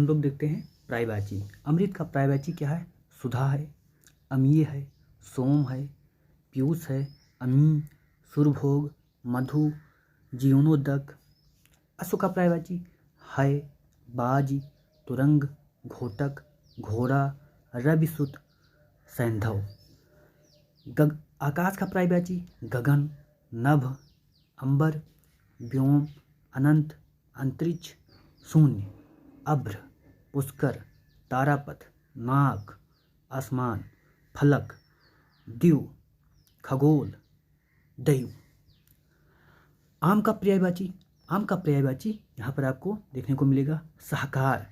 हम लोग देखते हैं पर्यायवाची। अमृत का पर्यायवाची क्या है? सुधा है, अमीय है, सोम है, पीयूष है, अमी, सुरभोग, मधु, जीवनोदक। अश्व का पर्यायवाची है, बाज, तुरंग, घोटक, घोड़ा, रविसुत, सैंधव। आकाश का पर्यायवाची गगन, नभ, अंबर, व्योम, अनंत, अंतरिक्ष, शून्य, अभ्र, पुष्कर, तारापथ, नाग, आसमान, फलक, द्यू, खगोल, दैव। आम का पर्यायवाची यहाँ पर आपको देखने को मिलेगा सहकार।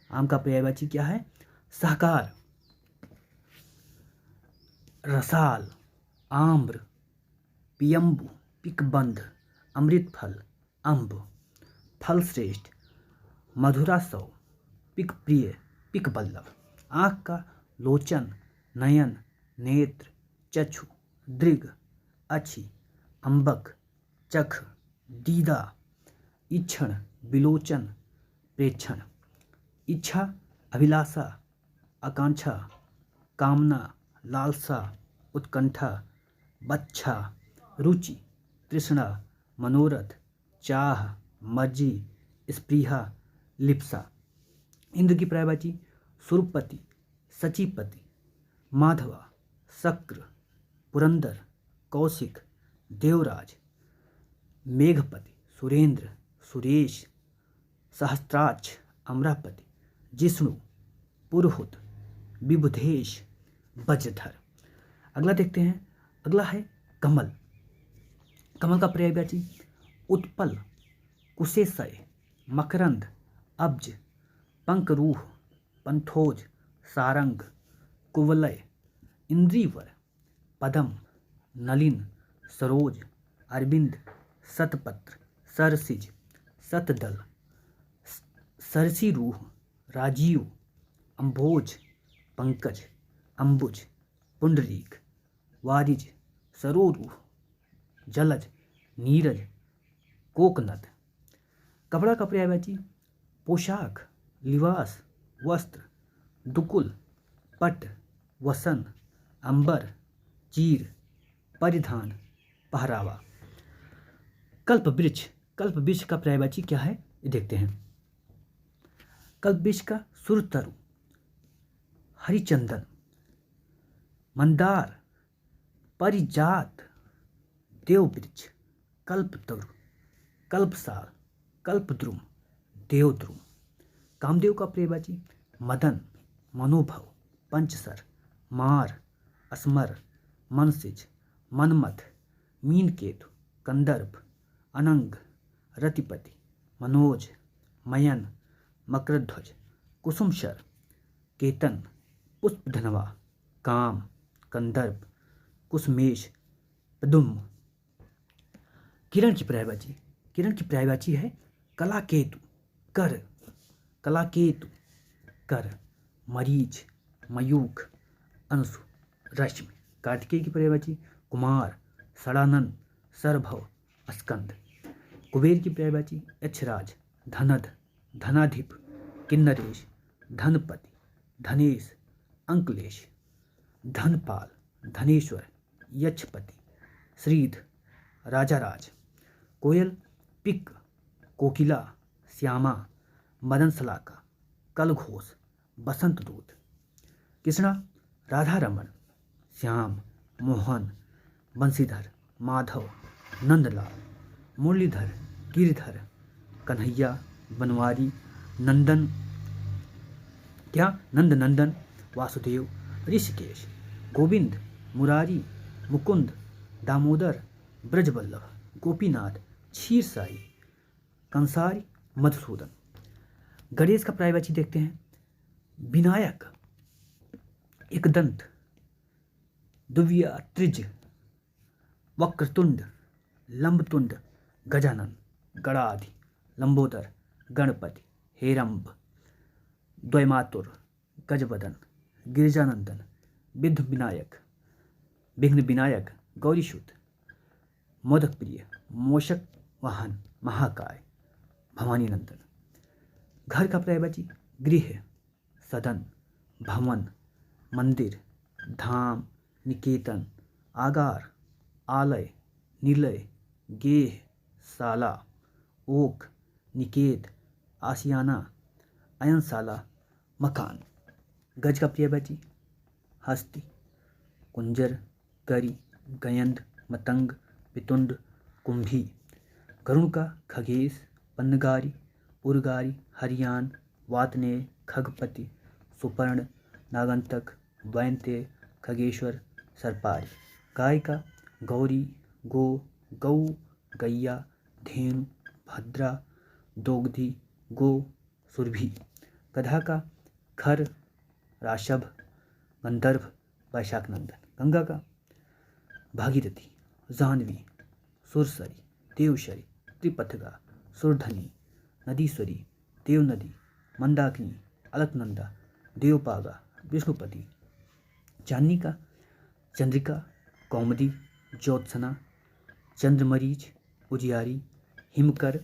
आम का पर्यायवाची क्या है? सहकार। रसाल, आम्र, पियम्बु, पिकबंध, अमृतफल, अम्ब, फलश्रेष्ठ, मधुरासव, पिकप्रिय, पिकबल्लभ। आँख का लोचन, नयन, नेत्र, चक्षु, दृग, अच्छी, अम्बक, चख, दीदा, इक्षण, विलोचन, प्रेक्षण। इच्छा, अभिलाषा, आकांक्षा, कामना, लालसा, उत्कंठा, बच्छा, रुचि, तृष्णा, मनोरथ, चाह, मर्जी, स्पृहा, लिप्सा। इंद्र की पर्यायवाची सुरपति, सचिपति, माधवा, शक्र, पुरंदर, कौशिक, देवराज, मेघपति, सुरेंद्र, सुरेश, सहस्त्राक्ष, अमरापति, जिष्णु, पुरहुत, विबुधेश, वज्रधर। अगला देखते हैं। अगला है कमल। कमल का पर्यायवाची उत्पल, कुशेशय, मकरंद, अब्ज, पंकरूह, पंथोज, सारंग, कुवलय, इंद्रीवर, पदम, नलिन, सरोज, अरविंद, शतपत्र, सरसिज, शतदल, सरसीरूह, राजीव, अम्भोज, पंकज, अम्बुज, पुंडरीक, वारिज, सरोरूह, जलज, नीरज, कोकनद। कपड़ा का पर्यायवाची पोशाक, लिवास, वस्त्र, दुकुल, पट, वसन, अंबर, चीर, परिधान, पहरावा। कल्पवृक्ष। कल्पवृक्ष का पर्यायवाची क्या है ये देखते हैं। कल्पवृक्ष का सुरतरु, हरिचंदन, मंदार, परिजात, देववृक्ष, कल्पतरु, कल्पसाल, कल्पद्रुम, देवद्रुम। कामदेव का पर्यायवाची मदन, मनोभव, पंचसर, मार, अस्मर, मनसिज, मनमथ, मीनकेतु, कंदर्प, अनंग, रतिपति, मनोज, मयन, मकरध्वज, कुसुमशर, केतन, पुष्पधनवा, काम, कंदर्प, कुसमेश, पदुम। किरण की पर्यायवाची। किरण की पर्यायवाची है कलाकेतु, कर, कलाकेतु, कर, मरीच, मयूख, अंशु, रश्मि। कार्तिकेय की पर्यायवाची कुमार, षडानन, सरभव, स्कंद। कुबेर की पर्यायवाची यक्षराज, धनध, धनाधिप, किन्नरेश, धनपति, धनेश, अंकलेश, धनपाल, धनेश्वर, यक्षपति, श्रीध, राजाराज। कोयल पिक, कोकिला, श्यामा, मदनसलाका, कलघोष, बसंत दूत। कृष्णा राधा रमन, श्याम, मोहन, बंशीधर, माधव, नंदलाल, मुरलीधर, गिरिधर, कन्हैया, बनवारी, नंदन, क्या नंदनंदन, वासुदेव, ऋषिकेश, गोविंद, मुरारी, मुकुंद, दामोदर, ब्रजवल्लभ, गोपीनाथ, क्षीरसाई, कंसारी, मधुसूदन। गणेश का पर्यायवाची देखते हैं। विनायक, एकदंत, द्वियात्रिज, वक्रतुंड, लंबतुंड, गजानन, गणाधि, लंबोदर, गणपति, हेरंब, द्वैमातुर, गजबदन, गिरिजानंदन, विघ्न विनायक, विघ्न विनायक, गौरीशुद्ध, मोदक प्रिय, मोषक वाहन, महाकाय, भवानी नंदन। घर का पर्यायवाची गृह, सदन, भवन, मंदिर, धाम, निकेतन, आगार, आलय, निलय, गेह, साला, ओक, निकेत, आशियाना, अयनशाला, मकान। गज का पर्यायवाची हस्ती, कुंजर, करी, गयंद, मतंग, पितुंड, कुंभी। गरुण का खगेश, पन्नगारी, पुरगारी, हरियान, वातने, खगपति, सुपर्ण, नागंतक, वैंत्य, खगेश्वर, सरपारी। गाय का गौरी, गो, गौ, गैया, धेनु, भद्रा, दोग्धी, गो, सुरभि। गधा का खर, राशभ, गंधर्व, वैशाख नंदन। गंगा का भागीरथी, जाह्नवी, सुरसरी, देवशरी, त्रिपथगा, सुरधनी, नदीश्वरी, देवनदी, मंदाकिनी, अलकनंदा, देवपागा, विष्णुपति। चांदनी का चंद्रिका, कौमुदी, ज्योत्सना, चंद्रमरीच, उजियारी, हिमकर,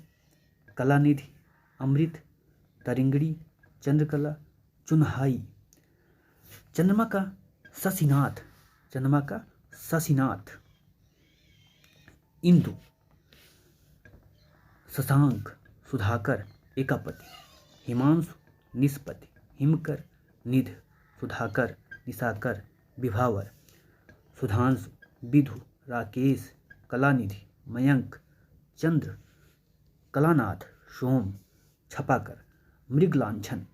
कलानिधि, अमृत, तरिंगड़ी, चंद्रकला, चुनहाई। चंद्रमा का शशिनाथ, चंद्रमा का शशिनाथ, इंदु, शशांक, सुधाकर, एकापति। हिमांशु, निष्पति, हिमकर, निध, सुधाकर, निशाकर, विभावर। सुधांशु, विधु, राकेश, कलानिधि, मयंक, चंद्र, कलानाथ, सोम, छपाकर, मृगलांछन।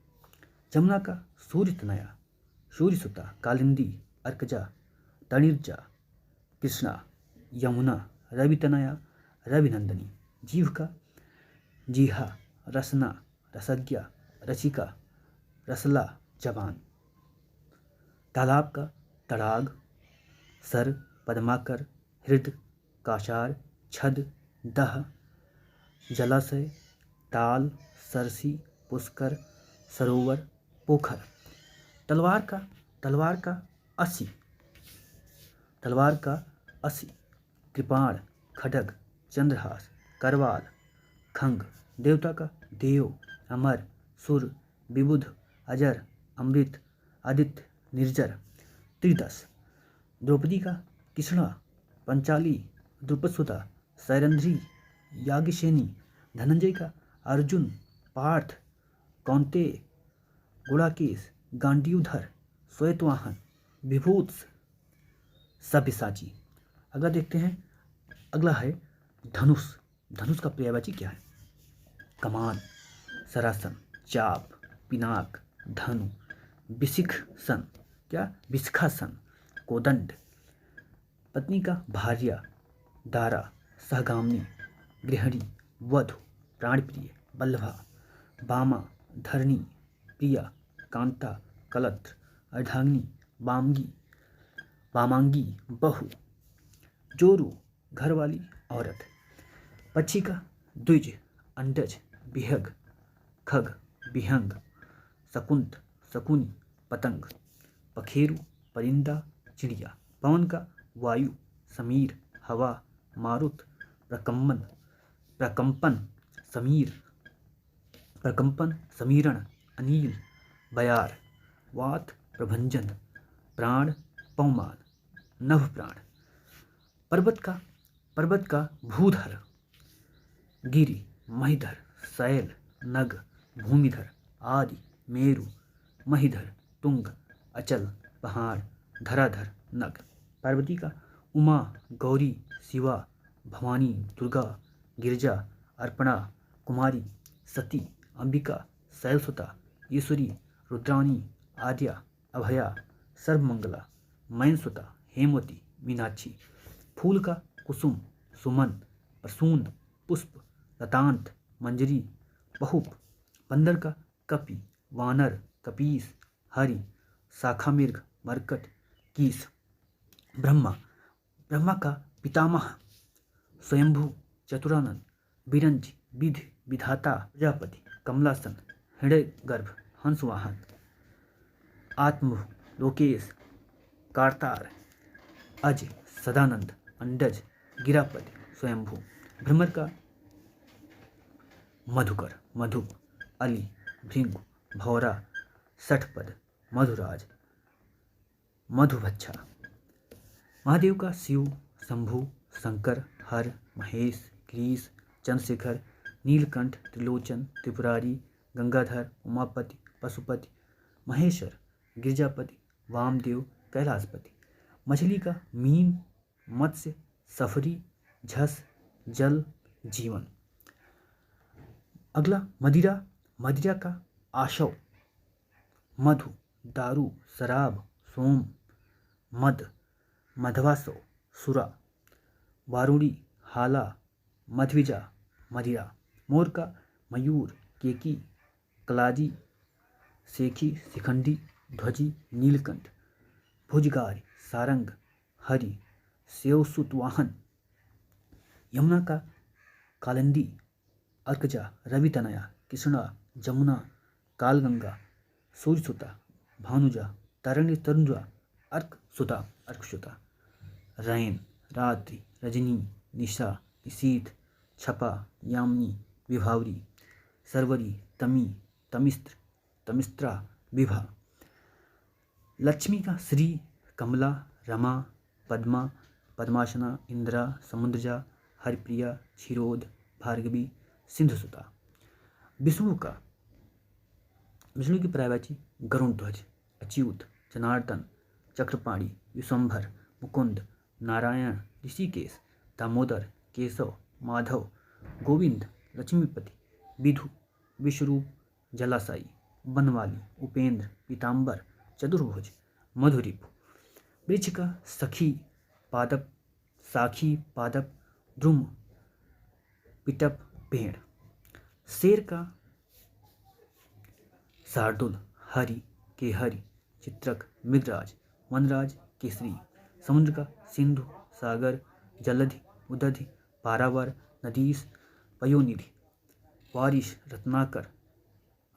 जमुना का सूर्यतनया, सूर्यसुता, कालिंदी, अर्कजा, तणिर्जा, कृष्णा, यमुना, रवितनया, रविनंदनी। जीव का जीहा, रसना, रसज्ञा, रचिका, रसला, जवान। तालाब का तड़ाग, सर, पद्माकर, हृद, काशार, छद, दह। जलाशय, ताल, सरसी, पुष्कर, सरोवर, पोखर। तलवार का असी, तलवार का असी। कृपाण, खड्ग, चंद्रहास, करवाल, खंग। देवता का देव, अमर, सुर, विबुध, अजर, अमृत, आदित्य, निर्जर। त्रिदश। द्रौपदी का कृष्णा, पंचाली, द्रुपदसुता, सैरंध्री, याज्ञसेनी। धनंजय का अर्जुन, पार्थ, कौंतेय, गुड़ाकेश, गांडीवधर, श्वेतवाहन, विभूत्स, सब्यसाची। अगला देखते हैं, अगला है धनुष। धनुष का पर्यायवाची क्या है? कमान, सरासन, चाप, पिनाक, धनु, बिसिखसन, क्या बिसखासन, कोदंड। पत्नी का भार्या, दारा, सहगामिनी, गृहिणी, वधु, प्राणप्रिय, बल्लभा। बामा, धरणी, प्रिया, कांता, कलत्र, अर्धांगिनी, वामगी, वामांगी, बहू। जोरू, घरवाली, औरत। पक्षी का द्विज, अंडज, बिहग, खग, बिहंग, शकुंत, शकुनी, पतंग। पखेरु, परिंदा, चिड़िया। पवन का वायु, समीर, हवा, मारुत, प्रकंपन, प्रकंपन, समीर, प्रकंपन, समीरण, अनील, बयार। वात, प्रभंजन, प्राण, पौमान, नभ प्राण। पर्वत का भूधर, गिरि, महीधर, शैल, नग, भूमिधर, आदि, मेरु, महीधर, तुंग, अचल, पहाड़, धराधर, नग। पार्वती का उमा, गौरी, शिवा, भवानी, दुर्गा, गिरजा, अर्पणा, कुमारी, सती, अंबिका, शैलसुता, ईश्वरी, रुद्राणी, आद्या, अभया, सर्वमंगला, मैनसुता, हेमवती, मीनाक्षी। फूल का कुसुम, सुमन, प्रसून, पुष्प, लतांत, मंजरी, बहुप। बंदर का कपि, वानर, कपीस, हरि, शाखा मृग, मरकट, कीस। ब्रह्मा का पितामह, स्वयंभू, चतुरानन, बिरंज, विधि, विधाता, प्रजापति, कमलासन, हृदयगर्भ, हंसवाहन। आत्मभु, लोकेश, कारतार, अज, सदानंद, अंडज, गिरापति, स्वयंभू। भ्रमर का मधुकर, मधुप, अली, भृंगु, भौरा षठपद, मधुराज, मधुभच्छा। महादेव का शिव, शंभु, शंकर, हर, महेश, गिरीश, चंद्रशेखर, नीलकंठ, त्रिलोचन, त्रिपुरारी, गंगाधर, उमापति, पशुपति, महेश्वर, गिरजापति, वामदेव, कैलाशपति। मछली का मीन, मत्स्य, सफरी, झस, जल, जीवन। अगला मदिरा, मदिरा का आशव, मधु, दारू, शराब, सोम, मद, मधवासव, सुरा। वारुणी, हाला, मध्विजा, मदिरा। मोर का मयूर, केकी, कलाजी, शेखी, शिखंडी, ध्वजी, नीलकंठ। भुजगार, सारंग, हरि, सेवसुतवाहन। यमुना का कालिंदी, अर्कजा, रवितनया, कृष्णा, जमुना, कालगंगा, सूर्यसुता, भानुजा, तारिणी, तरुजा, अर्कसुता। रैन, रात्रि, रजनी, निशा, निशीथ, छपा, यामिनी, विभावरी। सरवरी, तमी, तमिस्त्र, तमिस्त्रा, विभा। लक्ष्मी का श्री, कमला, रमा, पद्मा, पद्मासना, इंदिरा, समुद्रजा, हरिप्रिया, क्षीरोद, भार्गवी, सिंधुसुता। विष्णु की पर्यायवाची गरुड़ध्वज, अच्युत, जनार्दन, चक्रपाणी, विश्वंभर, मुकुंद, नारायण, ऋषिकेश, दामोदर, केशव, माधव, गोविंद, लक्ष्मीपति, विधु, विश्वरूप, जलाशायी, बनवाली, उपेंद्र, पीताम्बर, चतुर्भुज, मधुरिपु। वृक्ष का सखी, पादप, साखी, पादप, द्रुम, पिटप, पेड़। शेर का शार्दुल, हरि, केहरि, चित्रक, मृगराज, वनराज, केसरी। समुद्र का सिंधु, सागर, जलधि, उदधि, पारावर, नदीस, पयोनिधि। वारिश, रत्नाकर,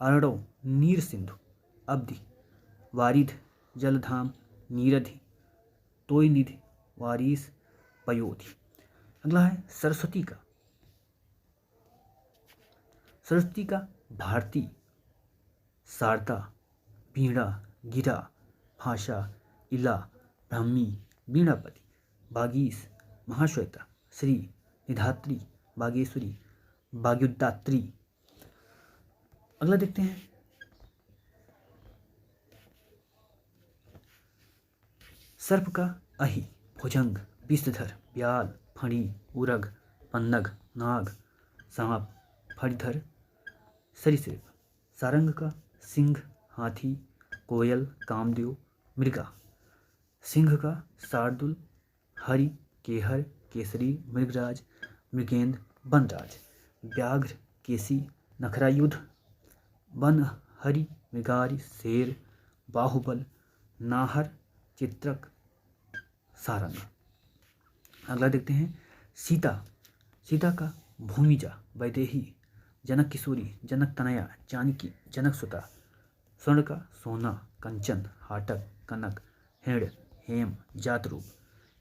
अर्णव, नीर सिंधु, अब्धि, वारिध, जलधाम, नीरधि, तोयनिधि, वारिस, पयोधि। अगला है सरस्वती का भारती, शारदा, वीणा, गिरा, भाषा, इला, ब्राह्मी, वीणापति। बागीस, महाश्वेता, श्री, निधात्री, बागेश्वरी, बाग्युदात्री। अगला देखते हैं सर्प का अहि, भुजंग, विषधर, ब्याल, फणी, उरग, पन्नग, नाग, सांप, फणिधर, सरीसृप। सारंग का सिंह, हाथी, कोयल, कामदेव, मृगा। सिंह का शार्दुल, हरि, केहर, केसरी, मृगराज, मृगेंद्र, वनराज। व्याघ्र, केसी, नखरायुध, वन, हरि, मृगारी, शेर, बाहुबल, नाहर, चित्रक, सारंग। अगला देखते हैं सीता का भूमिजा, वैदेही, जनक किशोरी, जनक तनया, जानकी, जनक सुता। स्वर्ण का सोना, कंचन, हाटक, कनक, हेड़, हेम, जातरूप।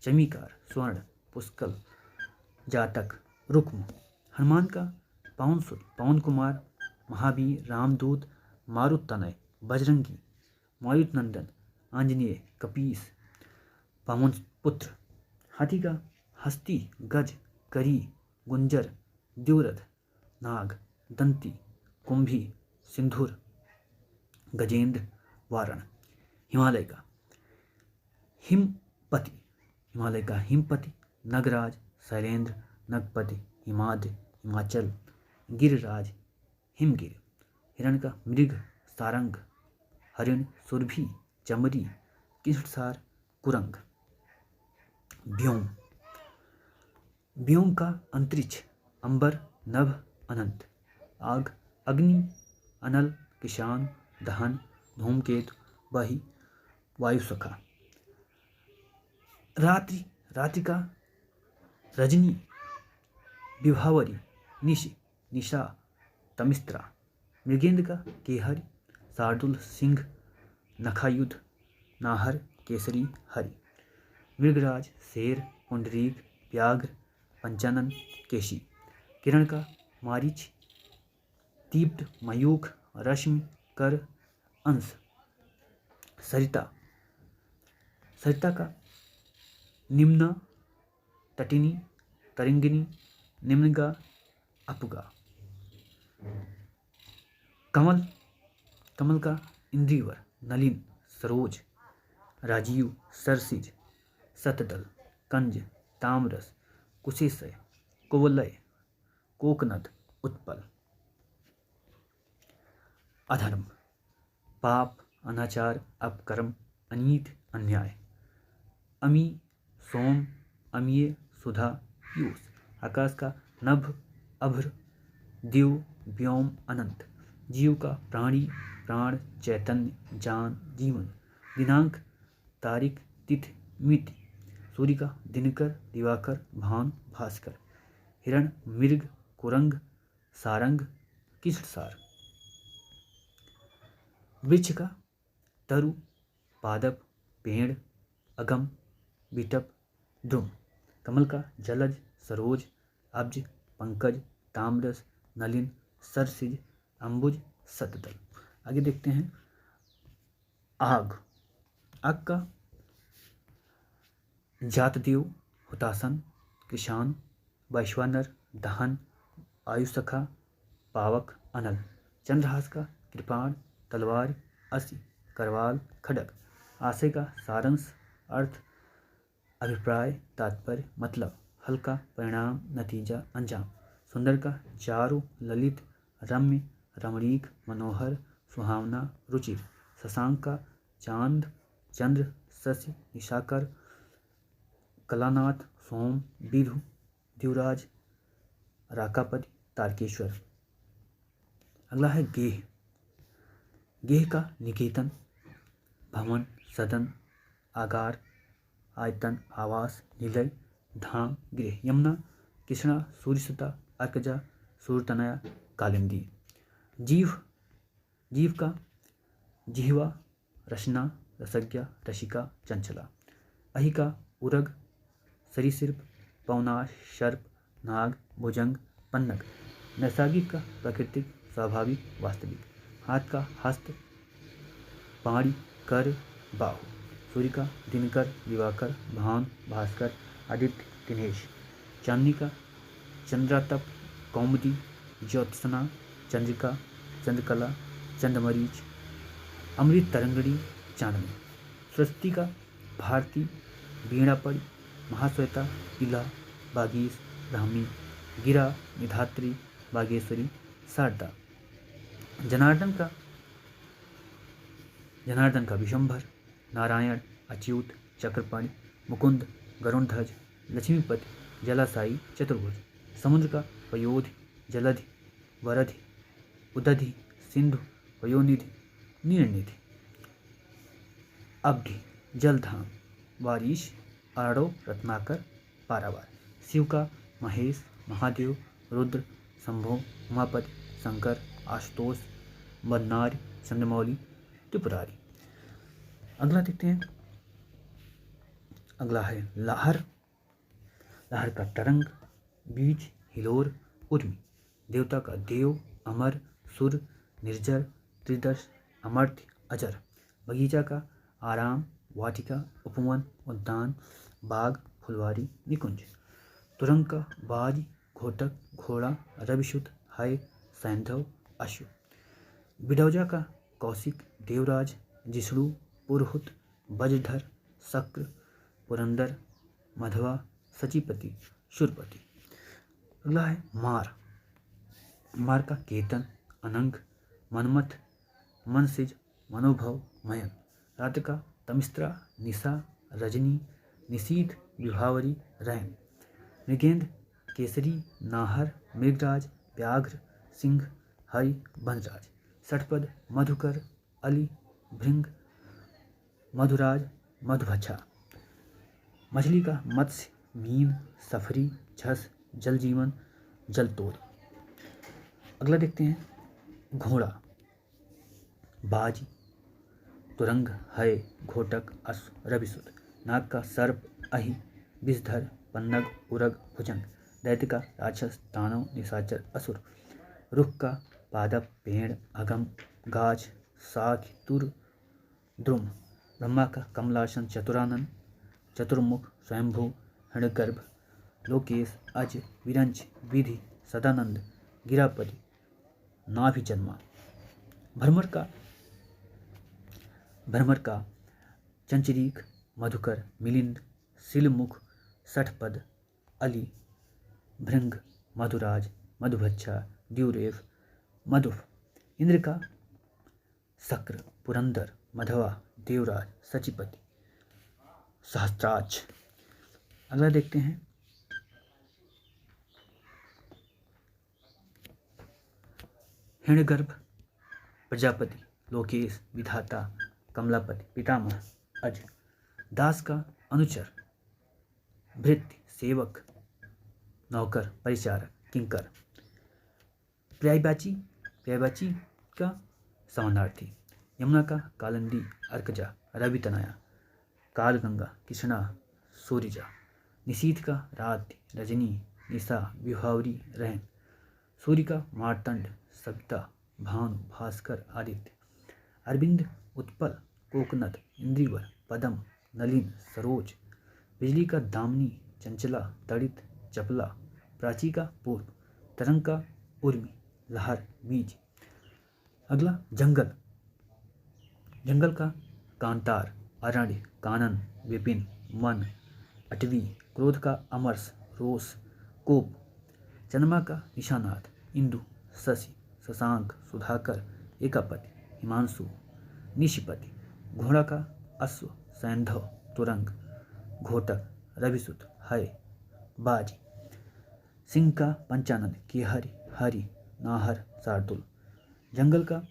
चमीकार, स्वर्ण, पुष्कल, जातक, रुक्म। हनुमान का पवनसुत, पवन कुमार, महावीर, रामदूत, मारुत तनय, बजरंगी, मायुत नंदन, आंजनेय, कपीस, पवन पुत्र। हाथी का हस्ती, गज, करी, गुंजर, द्योरथ, नाग, दंती, कुंभी, सिंधुर, गजेंद्र, वारण। हिमालय का हिमपति, नगराज, शैलेंद्र, नगपति, हिमाद्य, हिमाचल, गिरिराज, हिमगिर। हिरण का मृग, सारंग, हरिण, सुरभि, चमरी, कृष्णसार, कुरंग। व्योम का अंतरिक्ष, अंबर, नभ, अनंत। आग, अग्नि, अनल, किसान, दहन, धूमकेतु, वही, वायुसखा। रात्रि का रजनी, विभावरी, निशि, निशा, तमिस्त्रा। मृगेंद्र का केहरि, शार्दुल, सिंह, नखायुध, नाहर, केसरी, हरि। मृगराज, शेर, पुंडरीक, व्याघ्र, पंचानन, केशी। किरण का मारीच, दीप्त, मयूख, रश्मि, कर अंश। सरिता, सरिता का निम्न, तटिनी, तरिंगिनी, निम्नगा, अपगा। कमल, कमल का इंद्रिवर, नलिन, सरोज, राजीव, सरसिज, सतदल, कंज, ताम्रस, कुशेशय, कुवलय, कोकनद, उत्पल। अधर्म, पाप, अनाचार, अपकर्म, अनीत, अन्याय। अमी, सोम, अमीय, सुधा, पीयूष। आकाश का नभ, अभ्र, दिव, व्योम, अनंत। जीव का प्राणी, प्राण, चैतन्य, जान, जीवन। दिनांक, तारीख, तिथि, मिति। सूर्य का दिनकर, दिवाकर, भानु, भास्कर। हिरण, मृग, कुरंग, सारंग, कृष्णसार। वृक्ष का तरु, पादप, पेड़, अगम, बिटप, द्रुम। कमल का जलज, सरोज, अब्ज, पंकज, ताम्रस, नलिन, सरसिज, अंबुज, सतदल। आगे देखते हैं आग। आग का जातदेव, हुतासन, किसान, वैश्वानर, दहन, आयुसखा, पावक, अनल। चंद्रहास का कृपाण, तलवार, असी, करवाल, खड़ग। आशय का सारांश, अर्थ, अभिप्राय, तात्पर्य, मतलब। हल्का, परिणाम, नतीजा, अंजाम। सुंदर का चारु, ललित, रम्य, रमणीक, मनोहर, सुहावना, रुचिर। शशांक का चांद, चंद्र, शशि, निशाकर, कलानाथ, सोम, विधु, द्युराज, राकापति, तारकेश्वर। अगला है गेह। गेह का निकेतन, भवन, सदन, आगार, आयतन, आवास, निलय, धाम, गृह। यमुना, कृष्णा, सूर्यसुता, अर्कजा, सूरतनया, कालिंदी। जीव, जीव का जिह्वा, रसना, रसज्ञा, रसिका, चंचला। अहि का उरग, सरीसृप, पवनाश, सर्प, नाग, भुजंग, पन्नग। नैसर्गिक का प्राकृतिक, स्वाभाविक, वास्तविक। हाथ का हस्त, पाणी, कर, बाहु। सूर्य का दिनकर, दिवाकर, भानु, भास्कर, आदित्य, दिनेश। चांदनी का चंद्रातप, कौमुदी, ज्योत्सना, चंद्रिका, चंद्रकला, चंद्रमरीच। अमृत तरंगिणी, चांदनी। स्वस्ति का भारती, वीणापड़ी, महाश्वेता, इला, बागीश, ब्राह्मी। गिरा, निधात्री, बागेश्वरी, शारदा। जनार्दन का विशंभर, नारायण, अच्युत, चक्रपाणि, मुकुंद, गरुणध्वज, लक्ष्मीपति, जलाशायी, चतुर्भुज। समुद्र का पयोधि, जलधि, वरधि, उदधि, सिंधु, वयोनिधि, नीलनिधि। अब्धि, जलधाम, वारीश, आरव, रत्नाकर, पारावार। शिव का महेश, महादेव, रुद्र, शंभो, उमापति, शंकर, आशुतोष, बन्नारी, चंद्रमौली, त्रिपुरारी। अगला देखते हैं। अगला है लहर। लहर का तरंग, बीज, हिलोर, उर्मी। देवता का देव, अमर, सुर, निर्जर, त्रिदश, अमर्त्य, अजर। बगीचा का आराम, वाटिका, उपवन, उद्यान, बाग, फुलवारी, निकुंज। तुरंग का बाज, घोटक, घोड़ा, रविशुद्ध, हय, सैंधव, अश्व। बिडौजा का कौशिक, देवराज, जिष्णु, पुरहुत, वज्रधर, शक्र, पुरंदर, मधवा, सचिपति, शूरपति। अगला है मार। मार का केतन, अनंग, मनमथ, मनसिज, मनोभव, मयन। रात्र का तमिस्त्रा, निशा, रजनी, निशीथ, विभावरी, रैन। मृगेंद्र, केसरी, नाहर, मृगराज, व्याघ्र, सिंह, हरि, वनराज। षटपद, मधुकर, अली, भृंग, मधुराज, मधुभच्छा। मछली का मत्स्य, मीन, सफरी, झस, जल जीवन, जलतोड़। अगला देखते हैं घोड़ा। बाज, तुरंग, हय, घोटक, अश्व, रविसुत। नाग का सर्प, अहि, विषधर, पन्नग, उरग, भुजंग। दैत्य का राक्षस, दानव, निशाचर, असुर। रुख का पादप, पेड़, अगम, गाछ, साख्य तुर द्रुम। ब्रह्मा का कमलासन चतुरानन, चतुर्मुख स्वयंभू हिरण्यगर्भ, लोकेश अज विरंच विधि सदानंद, गिरापति नाभिजन्मा। भ्रमर का चंचरीक, मधुकर, मिलिंद, शिलमुख, सठपद, अली, भृंग, मधुराज, मधुभच्छा, द्युरेव, मधुफ। इंद्र का शक्र, पुरंदर, मधवा, देवराज, सचिपति, सहस्त्राक्ष। अगला देखते हैं हिरण्यगर्भ, प्रजापति, लोकेश, विधाता, कमलापति, पितामह, अज। दास का अनुचर, भृत्य, सेवक, नौकर, परिचारक, किंकर। पर्यायवाची का समानार्थी, यमुना का कालिंदी, अर्कजा, रवि तनया, कालगंगा, कृष्णा, सूर्यजा। निशीथ का रात्रि, रजनी, निशा, विभावरी, रहन। सूर्य का मार्तंड, सविता, भानु, भास्कर, आदित्य। अरविंद, उत्पल, कोकनद, इंद्रिवर, पदम, नलिन, सरोज। बिजली का दामिनी, चंचला, तड़ित, चपला। प्राची का पूर्व, तरंग का उर्मी, लहर, बीज। अगला जंगल का कांतार, अरण्य, कानन, विपिन, मन, अटवी। क्रोध का अमरस, रोष, कोप। चंद्रमा का निशानाथ, इंदु, शशि, शशांक, सुधाकर, एकापति, हिमांशु, निशिपति। घोड़ा का अश्व, सैंधव, तुरंग, घोटक, रविसुत, हय, बाज। सिंह का पंचानन, केहरि, हरि, नाहर, शार्दुल। जंगल का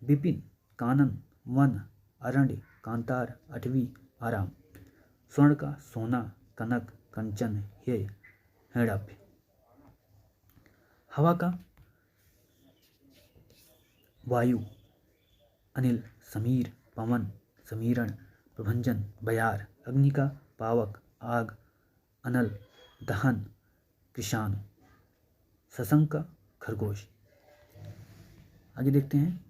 विपिन, कानन, वन, अरण्य, कांतार, अटवी, आराम। स्वर्ण का सोना, कनक, कंचन, हेय, हेड़ाभ्य। हवा का वायु, अनिल, समीर, पवन, समीरण, प्रभंजन, बयार। अग्नि का पावक, आग, अनल, दहन, कृषाण। शशंक का खरगोश। आगे देखते हैं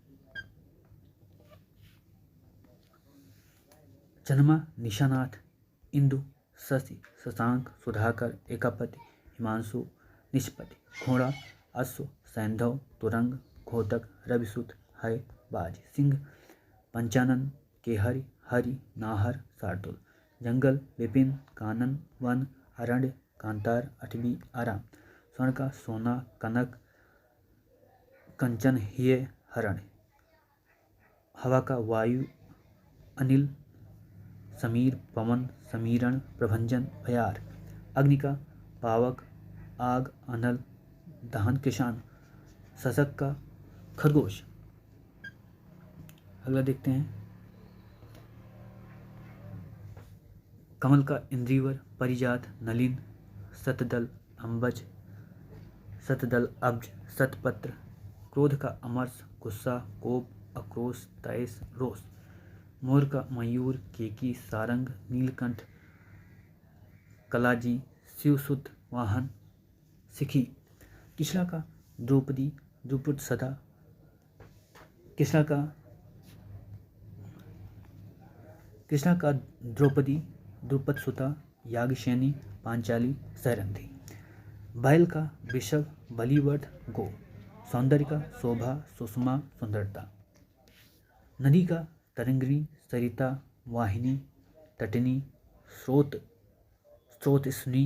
चंद्रमा, निशानाथ, इंदु, शशि, शशांक, सुधाकर, एकापति, हिमांशु, निष्पति। घोड़ा, अश्व, सैंधव, तुरंग, घोटक, रविसुत, हय, बाज। सिंह, पंचानन, केहरि, हरि, नाहर, शार्दुल। जंगल, विपिन, कानन, वन, अरण्य, कांतार, अटवी, आराम। स्वर्ण का सोना, कनक, कंचन, हेय, हरण। हवा का वायु, अनिल, समीर, पवन, समीरण, प्रभंजन, भयार। अग्नि का पावक, आग, अनल, दहन, कृषाण। शशक का खरगोश। अगला देखते हैं कमल का इंद्रिवर, परिजात, नलिन, शतदल, अंबज, शतदल, अब्ज, शतपत्र। क्रोध का अमरस, गुस्सा, कोप, आक्रोश, तैस, रोष। मोर का मयूर, केकी, सारंग, नीलकंठ, कलाजी, शिवसुत, वाहन, सिखी। कृष्णा का द्रौपदी, द्रुपद सदा। कृष्णा का द्रौपदी, द्रुपद सुता, याज्ञसेनी, पांचाली, सैरंध्री। बैल का वृषभ, बलिवध, गो। सौंदर्य का शोभा, सुषमा, सुंदरता। नदी का तरंगिणी, सरिता, वाहिनी, तटिनी, स्रोतस्विनी,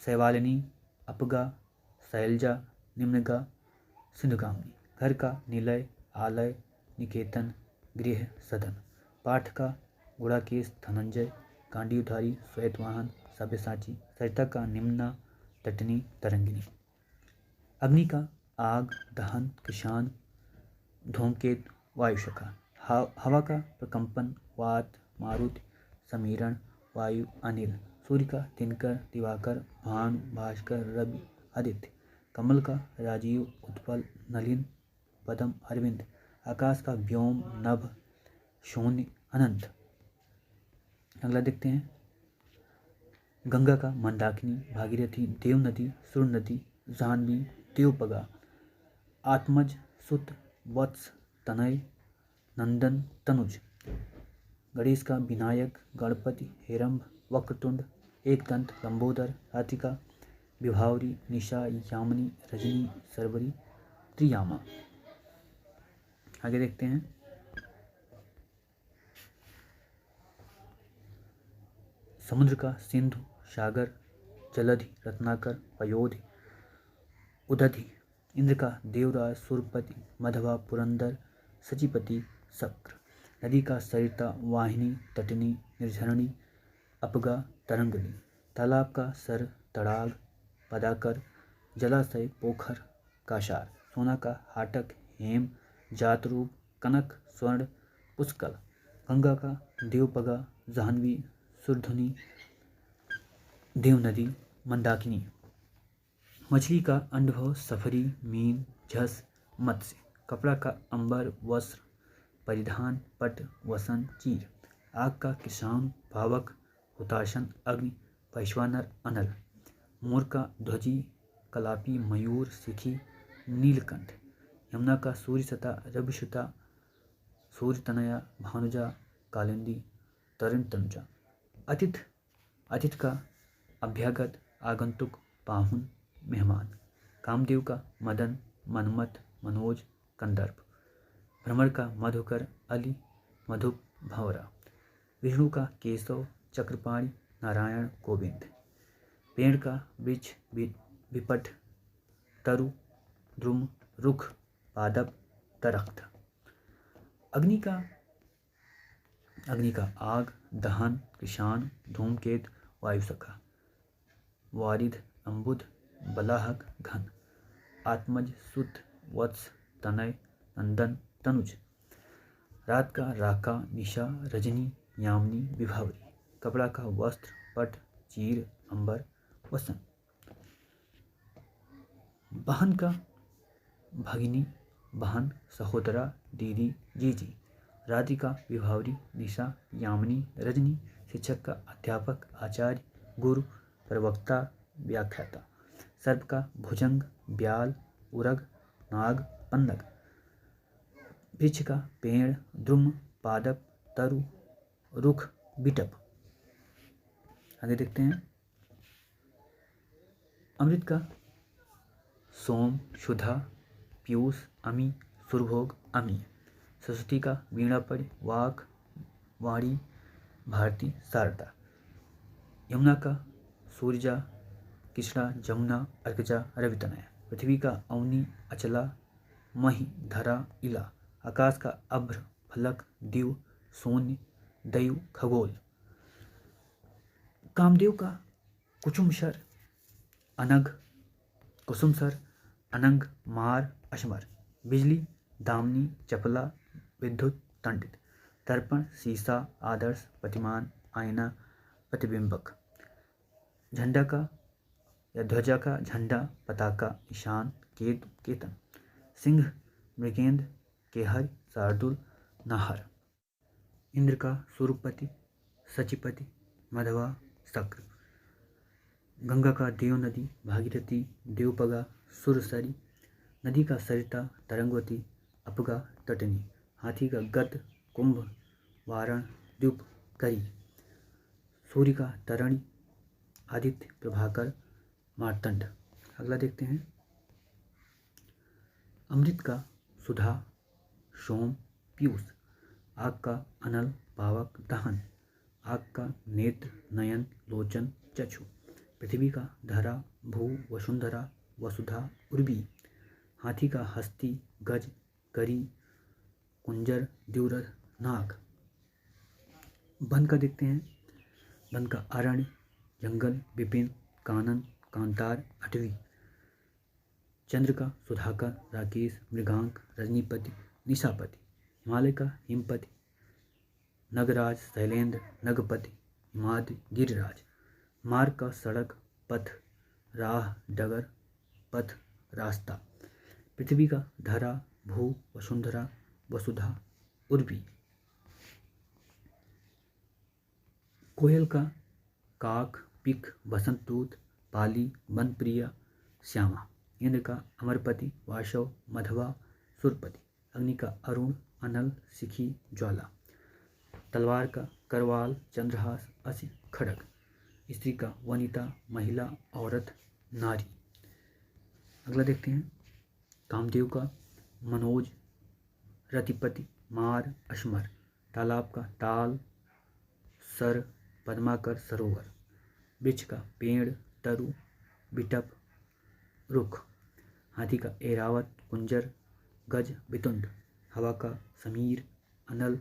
शैवालिनी, अपगा, शैलजा, निम्नगा, सिंधुगामिनी। घर का निलय, आलय, निकेतन, गृह, सदन। पाठ का गुड़ाकेश, धनंजय, गांडीवधारी, श्वेतवाहन, सव्यसाची। सरिता का निम्ना, तटिनी, तरंगिनी। अग्नि का आग, दहन, कृषाण, धूमकेतु, वायुशखा। हवा का प्रकंपन, वात, मारुति, समीरण, वायु, अनिल। सूर्य का दिनकर, दिवाकर, भानु, भास्कर, रवि, आदित्य। कमल का राजीव, उत्पल, नलिन, पदम, अरविंद। आकाश का व्योम, नभ, शून्य, अनंत। अगला देखते हैं गंगा का मंदाकिनी, भागीरथी, देव नदी, सुर नदी, जाह्नवी, देवपगा, आत्मज, सुत, वत्स, तनय, नंदन, तनुज। गणेश का विनायक, गणपति, हेरंब, वक्रतुंड, एकदंत, लंबोदर, राधिका, विभावरी, निशा, यामिनी, रजनी, सरवरी, त्रियामा। आगे देखते हैं। समुद्र का सिंधु, सागर, जलधि, रत्नाकर, पयोधि, उदधि। इंद्र का देवराज, सुरपति, मधवा, पुरंदर, सचिपति, शक्र। नदी का सरिता, वाहिनी, तटिनी, निर्झरणी, अपगा, तरंगली। तालाब का सर, तड़ाग, पदाकर, जलाशय, पोखर, काशार। सोना का हाटक, हेम, जातरूप, कनक, स्वर्ण, पुष्कल। गंगा का देवपगा, जाह्नवी, सुरधुनी, देवनदी, मंदाकिनी। मछली का अंडभव, सफरी, मीन, झस, मत्स्य। कपड़ा का अंबर, वस्त्र, परिधान, पट, वसन, चीर। आग का किसान, पावक, हुताशन, अग्नि, वैश्वानर, अनल। मोर का ध्वजी, कलापी, मयूर, सिखी, नीलकंठ। यमुना का सूर्यसता, रविसुता, सूर्यतनया, भानुजा, कालिंदी, तरुण तनुजा। अतिथि का अभ्यागत, आगंतुक, पाहुन, मेहमान। कामदेव का मदन, मनमथ, मनोज, कंदर्प। भ्रमर का मधुकर, अली, मधुप, भंवरा। विष्णु का केशव, चक्रपाणि, नारायण, गोविंद। पेड़ का वृक्ष, विपट, तरु, द्रुम, रुख, पादप, दरख्त। अग्नि का आग, दहन, किसान, धूमकेत, वायुसखा। वारिध, अम्बुद, बलाहक, घन। आत्मज, सुत, वत्स, तनय, नंदन, तनुज। रात का राका, निशा, रजनी, यामिनी, विभावरी। कपड़ा का वस्त्र, पट, चीर, अंबर, वसन। बहन का भगिनी, बहन, सहोदरा, दीदी, जीजी। राधिका, विभावरी, निशा, यामिनी, रजनी। शिक्षक का अध्यापक, आचार्य, गुरु, प्रवक्ता, व्याख्याता। सर्प का भुजंग, ब्याल, उरग, नाग, पन्नग। वृक्ष का पेड़, द्रुम, पादप, तरु, रुख, बिटप। आगे देखते हैं। अमृत का सोम, सुधा, पीयूष, अमी, सुरभोग, अमी। सरस्वती का वीणापरि, वाक, वाणी, भारती, शारदा। यमुना का सूर्या, कृष्णा, जमुना, अर्कजा, रवितनया। पृथ्वी का अवनी, अचला, मही, धरा, इला। आकाश का अभ्र, फलक, दिव, शून्य, दयु, खगोल। कामदेव का कुचुमसर, अनग, कुसुमसर, अनंग, मार, अशमर। बिजली, दामनी, चपला, विद्युत, तंडित। दर्पण, शीशा, आदर्श, प्रतिमान, आईना, प्रतिबिंबक। झंडा का या ध्वजा का झंडा, पताका, निशान, केतु, केतन। सिंह, मृगेंद्र, केहर, शार्दुल, नाहर। इंद्र का सूर्यपति, सचिपति, मधवा, शक्र। गंगा का देव नदी, भागीरथी, देवपगा, सुरसरी। नदी का सरिता, तरंगवती, अपगा, तटनी। हाथी का गद, कुंभ, वारण, द्युप, करी। सूर्य का तरणि, आदित्य, प्रभाकर, मार्तंड। अगला देखते हैं। अमृत का सुधा, सोम, पीयूष। आग का अनल, पावक, दहन। आग का नेत्र, नयन, लोचन, चक्षु। पृथ्वी का धरा, भू, वसुंधरा, वसुधा, उर्वी। हाथी का हस्ती, गज, करी, कुंजर, द्युरथ, नाग। वन का देखते हैं। वन का अरण्य, जंगल, विपिन, कानन, कांतार, अटवी। चंद्र का सुधाकर, राकेश, मृगांक, रजनीपति, निशापति। हिमालय का हिमपति, नगराज, शैलेंद्र, नगपति, हिमाद्रि, गिरिराज। मार्ग का सड़क, पथ, राह, डगर, पथ, रास्ता। पृथ्वी का धरा, भू, वसुंधरा, वसुधा, उर्वी। कोयल का काक, पिक, बसंतदूत, पाली, वनप्रिया, श्यामा। इंद्र का अमरपति, वाशव, मधवा, सुरपति। अग्नि का अरुण, अनल, सिखी, ज्वाला। तलवार का करवाल, चंद्रहास, असी, खड़ग। स्त्री का वनिता, महिला, औरत, नारी। अगला देखते हैं कामदेव का मनोज, रतिपति, मार, अश्मर। तालाब का ताल, सर, पद्माकर, सरोवर। वृक्ष का पेड़, तरु, बिटप, रुख। हाथी का ऐरावत, कुंजर, गज, बितुंड। हवा का समीर, अनल,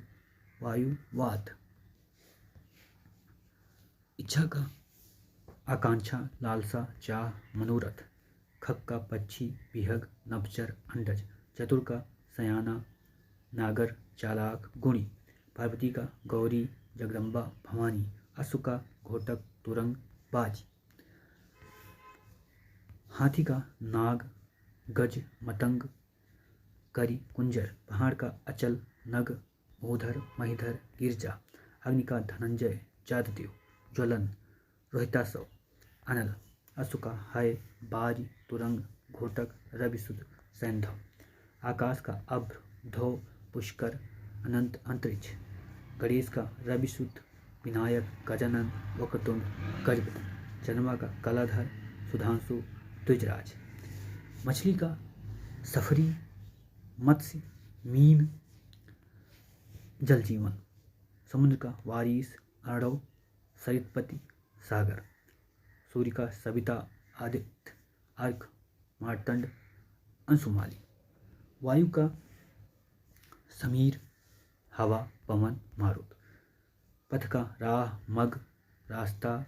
वायु, वात। इच्छा का आकांक्षा, लालसा, चाह, मनोरथ। खग का पक्षी, विहग, नभचर, अंडज। चतुर का सयाना, नागर, चालाक, गुणी। पार्वती का गौरी, जगदम्बा, भवानी। अश्व का घोटक, तुरंग, बाज। हाथी का नाग, गज, मतंग, करी, कुंजर। पहाड़ का अचल, नग, भूधर, महिधर, गिरजा। अग्नि का धनंजय, जाददेव, ज्वलन, रोहितासव, अनल। अश्व का हय, बाज, तुरंग, घोटक, रविशुद्ध, सैंधव। आकाश का अभ्र, धो, पुष्कर, अनंत, अंतरिक्ष। गणेश का रविशुद्ध, विनायक, गजानन, वक्रतुंड, गजपति। चंद्रमा का कलाधर, सुधांशु, द्विजराज। मछली का सफरी, मत्स्य, मीन, जल जीवन। समुद्र का वारिस, अर्णव, सरितपति, सागर। सूर्य का सविता, आदित्य, अर्क, मार्तंड, अंशुमाली। वायु का समीर, हवा, पवन, मारुत। पथ का राह, मग, रास्ता,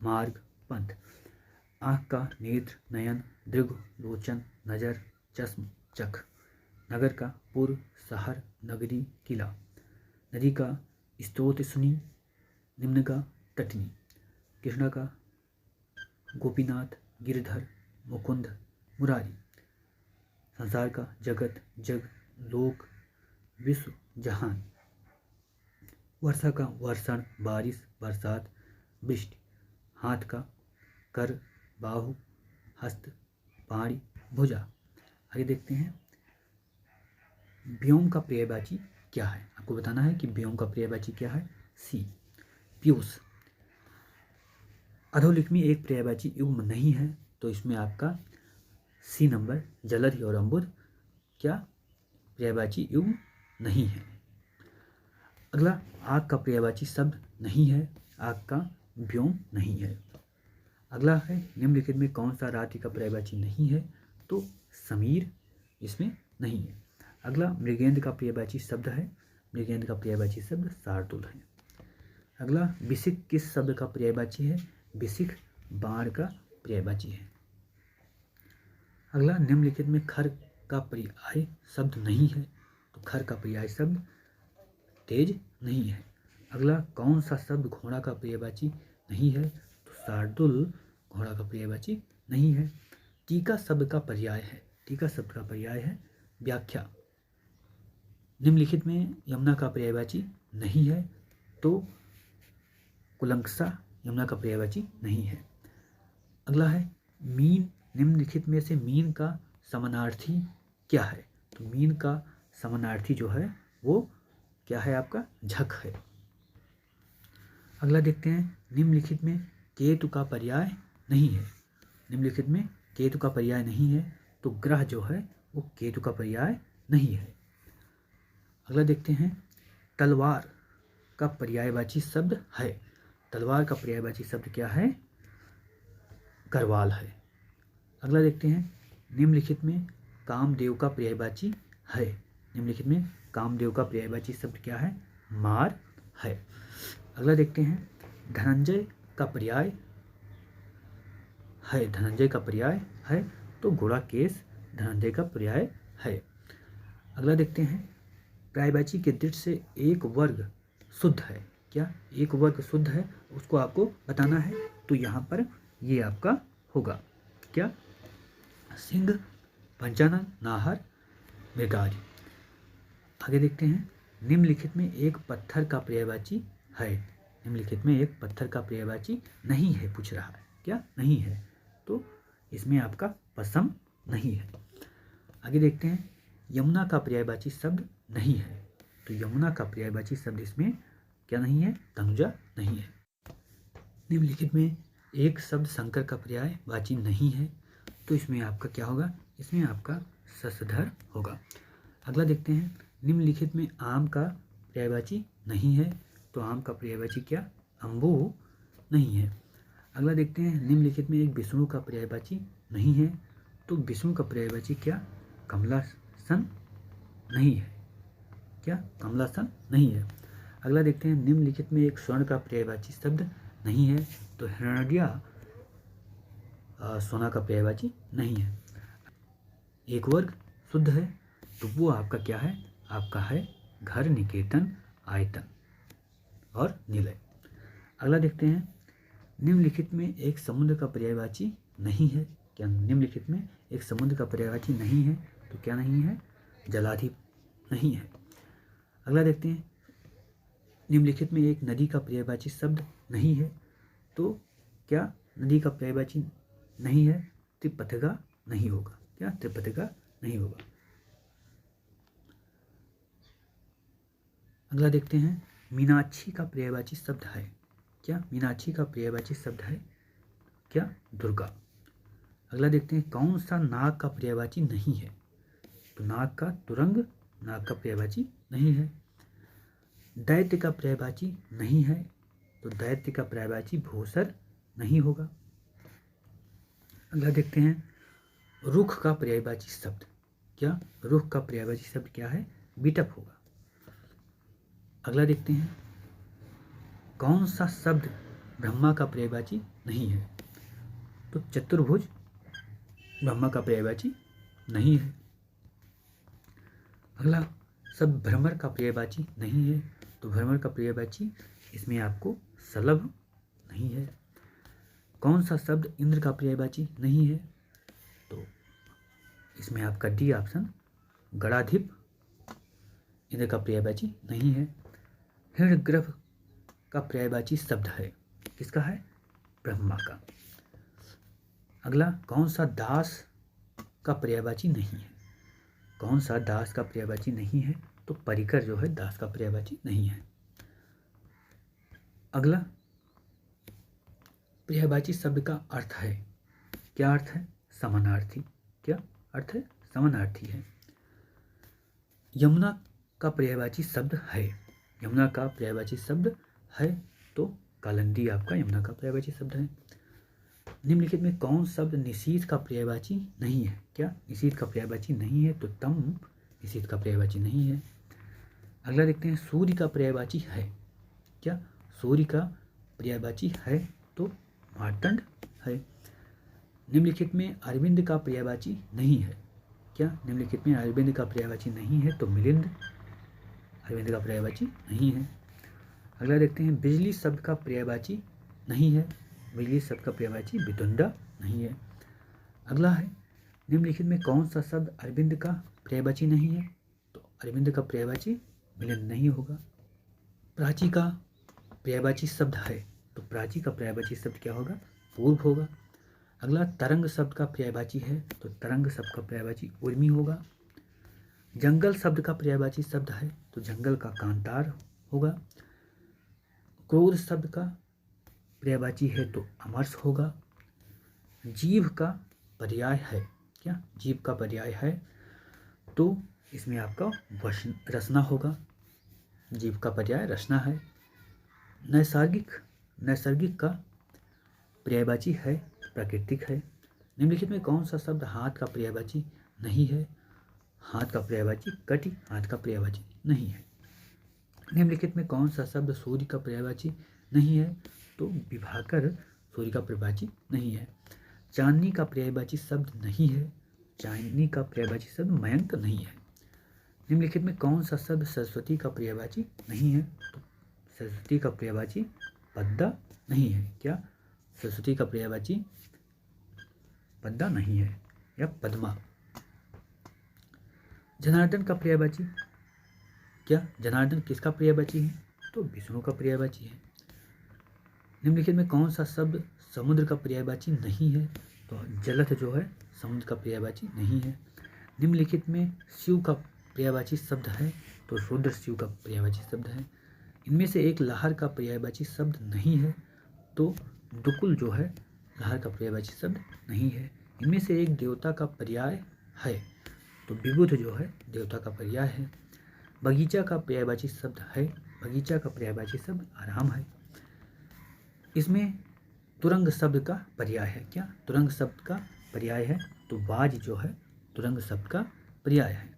मार्ग, पंथ। आँख का नेत्र, नयन, दृग, लोचन, नजर, चश्म, चख। नगर का पुर, शहर, नगरी, किला। नदी का स्रोत, सुनी, निम्न का तटनी। कृष्णा का गोपीनाथ, गिरधर, मुकुंद, मुरारी। संसार का जगत, जग, लोक, विश्व, जहान। वर्षा का वर्षण, बारिश, बरसात, वृष्टि। हाथ का कर, बाहु, हस्त, पाणी, भुजा। आगे देखते हैं व्योम का पर्यायवाची क्या है। आपको बताना है कि व्योम का पर्यायवाची क्या है। सी, पीयूष। अधोलिखित में एक पर्यायवाची युग्म नहीं है, तो इसमें आपका सी नंबर, जलधि और अम्बुद क्या पर्यायवाची युग्म नहीं है। अगला आग का पर्यायवाची शब्द नहीं है, आग का व्योम नहीं है। अगला है निम्नलिखित में कौन सा रात्रि का पर्यायवाची नहीं है, तो समीर इसमें नहीं है। अगला मृगेंद्र का पर्यायवाची शब्द है, मृगेंद्र का पर्यायवाची शब्द शार्दुल है। अगला बिसिक किस शब्द का पर्यायवाची है, बिसिक बाण का पर्यायवाची है। अगला निम्नलिखित में खर का पर्याय शब्द नहीं है, तो खर का पर्याय शब्द तेज नहीं है। अगला कौन सा शब्द घोड़ा का पर्यायवाची नहीं है, तो शार्दुल घोड़ा का पर्यायवाची नहीं है। टीका शब्द का पर्याय है, टीका शब्द का पर्याय है व्याख्या। निम्नलिखित में यमुना का पर्यायवाची नहीं है, तो कुलंकषा यमुना का पर्यायवाची नहीं है। अगला है मीन, निम्नलिखित में से मीन का समानार्थी क्या है, तो मीन का समानार्थी जो है वो क्या है, आपका झक है। अगला देखते हैं निम्नलिखित में केतु का पर्याय नहीं है, निम्नलिखित में केतु का पर्याय नहीं है, तो ग्रह जो है वो केतु का पर्याय नहीं है। अगला देखते हैं तलवार का पर्यायवाची शब्द है, तलवार का पर्यायवाची शब्द क्या है, करवाल है। अगला देखते हैं निम्नलिखित में कामदेव का पर्यायवाची है, निम्नलिखित में कामदेव का पर्यायवाची शब्द क्या है, मार है। अगला देखते हैं धनंजय का पर्याय है, धनंजय का पर्याय है, तो घोड़ा केस धनंजय का पर्याय है। अगला देखते हैं पर्यायवाची के दृष्टि से एक वर्ग शुद्ध है, क्या एक वर्ग शुद्ध है, उसको आपको बताना है, तो यहाँ पर ये आपका होगा क्या, सिंह, पंचानन, नाहर, मृगारी। आगे देखते हैं निम्नलिखित में एक पत्थर का पर्यायवाची है, निम्नलिखित में एक पत्थर का पर्यायवाची नहीं है, पूछ रहा है क्या नहीं है, तो इसमें आपका पसम नहीं है। आगे देखते हैं यमुना का पर्यायवाची शब्द नहीं है, तो यमुना का पर्यायवाची शब्द इसमें क्या नहीं है, तनुजा नहीं है। निम्नलिखित में एक शब्द शंकर का पर्यायवाची नहीं है, तो इसमें आपका क्या होगा, इसमें आपका शशधर होगा। अगला देखते हैं, निम्नलिखित में आम का पर्यायवाची नहीं है, तो आम का पर्यायवाची क्या, अम्बु नहीं है। अगला देखते हैं, निम्नलिखित में एक विष्णु का पर्यायवाची नहीं है, तो विष्णु का पर्यायवाची क्या, कमलासन नहीं है, क्या कमलासन नहीं है। अगला देखते हैं, निम्नलिखित में एक स्वर्ण का पर्यायवाची शब्द नहीं है, तो हिरण्या सोना का पर्यायवाची नहीं है। एक वर्ग शुद्ध है, तो वो आपका क्या है, आपका है घर, निकेतन, आयतन और निलय। अगला देखते हैं, निम्नलिखित में एक समुद्र का पर्यायवाची नहीं है, क्या निम्नलिखित में एक समुद्र का पर्यायवाची नहीं है, तो क्या नहीं है, जलाधिप नहीं है। अगला देखते हैं, निम्नलिखित में एक नदी का पर्यायवाची शब्द नहीं है, तो क्या नदी का पर्यायवाची नहीं है, त्रिपथगा नहीं होगा, क्या त्रिपथगा नहीं होगा। अगला देखते हैं, मीनाक्षी का पर्यायवाची शब्द है, क्या मीनाक्षी का पर्यायवाची शब्द है, क्या दुर्गा। अगला देखते हैं, कौन सा नाग का पर्यायवाची नहीं है, तो नाग का तुरंग नाग का पर्यायवाची नहीं है। दैत्य का पर्यायवाची नहीं है, तो दैत्य का पर्यायवाची भूसर नहीं होगा। अगला देखते हैं, रुख का पर्यायवाची शब्द, क्या रुख का पर्यायवाची शब्द क्या है, बिटप होगा। अगला देखते हैं, कौन सा शब्द ब्रह्मा का पर्यायवाची नहीं है, तो चतुर्भुज ब्रह्मा का पर्यायवाची नहीं है। अगला शब्द भ्रमर का पर्यायवाची नहीं है, तो भ्रमर का पर्यायवाची इसमें आपको सलभ नहीं है। कौन सा शब्द इंद्र का पर्यायवाची नहीं है, तो इसमें आपका डी ऑप्शन गणाधिप इंद्र का पर्यायवाची नहीं है। हिरण्यगर्भ का पर्यायवाची शब्द है, किसका है, ब्रह्मा का। अगला, कौन सा दास का पर्यायवाची नहीं है, कौन सा दास का पर्यायवाची नहीं है, तो परिकर जो है दास का पर्यायवाची नहीं है। अगला, पर्यायवाची शब्द का अर्थ है, क्या अर्थ है, समानार्थी, क्या अर्थ है, समानार्थी है। यमुना का पर्यायवाची शब्द है, यमुना का पर्यायवाची शब्द है, तो कालिंदी आपका यमुना का पर्यायवाची शब्द है। निम्नलिखित में कौन शब्द निशीथ का पर्यायवाची नहीं है, क्या निशीथ का पर्यायवाची नहीं है, तो तम निशीथ का पर्यायवाची नहीं है। अगला देखते हैं, सूर्य का पर्यायवाची है, क्या सूर्य का पर्यायवाची है, तो मार्तंड है। निम्नलिखित में अरविंद का पर्यायवाची नहीं है, क्या निम्नलिखित में अरविंद का पर्यायवाची नहीं है, तो मिलिंद अरविंद का पर्यायवाची नहीं है। अगला देखते हैं, बिजली शब्द का पर्यायवाची नहीं है, बिजली शब्द का पर्यायवाची वितुंडा नहीं है। अगला है, निम्नलिखित में कौन सा शब्द अरविंद का पर्यायवाची नहीं है, तो अरविंद का पर्यायवाची मिलिंद नहीं होगा। प्राची का पर्यायवाची शब्द है, तो प्राची का पर्यायवाची शब्द क्या होगा, पूर्व होगा। अगला, तरंग शब्द का पर्यायवाची है, तो तरंग शब्द का पर्यायवाची उर्मी होगा। जंगल शब्द का पर्यायवाची शब्द है, तो जंगल का कांतार होगा। क्रोध शब्द का पर्यायवाची है, तो अमरस होगा। जीव का पर्याय है, क्या जीव का पर्याय है, तो इसमें आपका रसना होगा, जीव का पर्याय रसना है। नैसर्गिक का पर्यायवाची है, प्राकृतिक है। निम्नलिखित में कौन सा शब्द हाथ का पर्यायवाची नहीं है, हाथ का पर्यायवाची कटि हाथ का पर्यायवाची नहीं है। निम्नलिखित में कौन सा शब्द सूर्य का पर्यायवाची नहीं है, तो विभाकर सूर्य का पर्यायवाची नहीं है। चांदनी का पर्यायवाची शब्द नहीं है, चांदनी का पर्यायवाची शब्द मयंक नहीं है। निम्नलिखित में कौन सा शब्द सरस्वती का पर्यायवाची नहीं है, तो सरस्वती का पर्यायवाची पद्मा नहीं है, क्या सरस्वती का पर्यायवाची पद्मा नहीं है या पद्मा। जनार्दन का पर्यायवाची, क्या जनार्दन किसका पर्यायवाची है, तो विष्णु का पर्यायवाची है। निम्नलिखित में कौन सा शब्द समुद्र का पर्यायवाची नहीं है, तो जलथ जो है समुद्र का पर्यायवाची नहीं है। निम्नलिखित में शिव का पर्यायवाची शब्द है, तो रुद्र शिव का पर्यायवाची शब्द है। इनमें से एक लहर का पर्यायवाची शब्द नहीं है, तो दुकुल जो है लहर का पर्यायवाची शब्द नहीं है। इनमें से एक देवता का पर्याय है, तो विबुध जो है देवता का पर्याय है। बगीचा का पर्यायवाची शब्द है, बगीचा का पर्यायवाची शब्द आराम है। इसमें तुरंग शब्द का पर्याय है, क्या तुरंग शब्द का पर्याय है, तो बाज जो है तुरंग शब्द का पर्याय है।